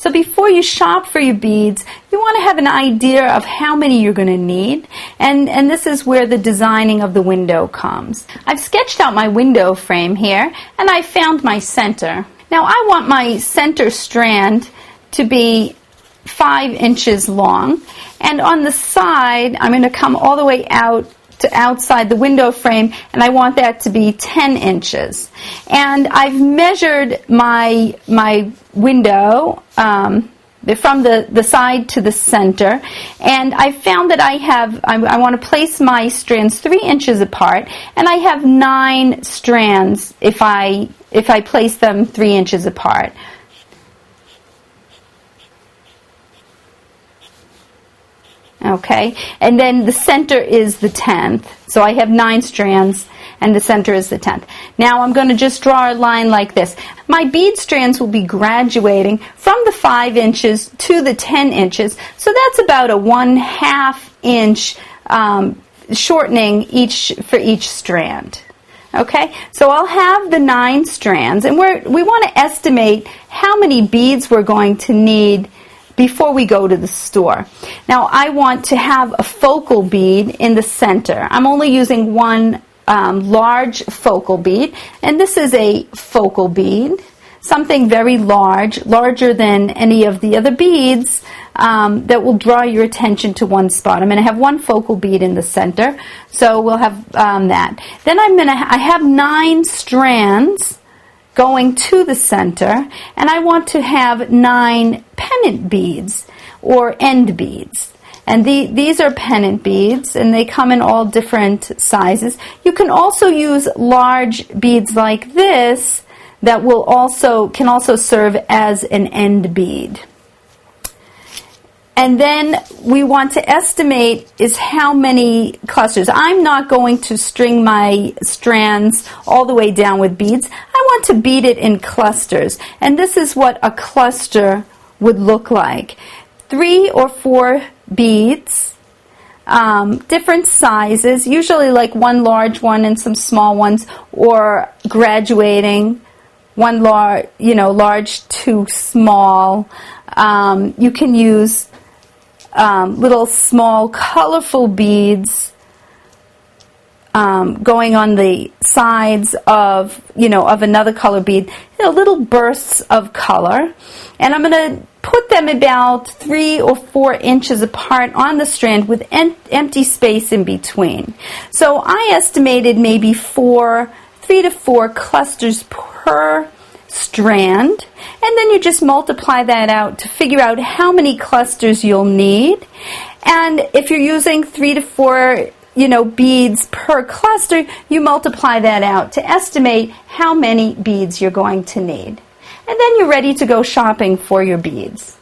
So before you shop for your beads, you want to have an idea of how many you're going to need, and this is where the designing of the window comes. I've sketched out my window frame here, and I found my center. Now I want my center strand to be 5 inches long, and on the side I'm going to come all the way out to outside the window frame, and I want that to be 10 inches. And I've measured my window from the side to the center, and I found that I want to place my strands 3 inches apart, and I have 9 strands if I place them 3 inches apart. Okay, and then the center is the 10th. So I have 9 strands and the center is the 10th. Now I'm going to just draw a line like this. My bead strands will be graduating from the 5 inches to the 10 inches. So that's about a 1/2 inch shortening for each strand. Okay, so I'll have the 9 strands, and we want to estimate how many beads we're going to need before we go to the store. Now I want to have a focal bead in the center. I'm only using one large focal bead, and this is a focal bead, something very large, larger than any of the other beads that will draw your attention to one spot. I'm going to have one focal bead in the center, so we'll have that. Then I have 9 strands going to the center, and I want to have 9 pennant beads or end beads. And these are pennant beads, and they come in all different sizes. You can also use large beads like this that can also serve as an end bead. And then we want to estimate is how many clusters. I'm not going to string my strands all the way down with beads. I want to bead it in clusters. And this is what a cluster would look like. 3 or 4 beads, different sizes, usually like one large one and some small ones, or graduating, one large to small. You can use little small colorful beads going on the sides of another color bead, little bursts of color, and I'm going to put them about 3 or 4 inches apart on the strand with empty space in between. So I estimated maybe 3 to 4 clusters per strand, and then you just multiply that out to figure out how many clusters you'll need. And if you're using 3 to 4 beads per cluster, you multiply that out to estimate how many beads you're going to need. And then you're ready to go shopping for your beads.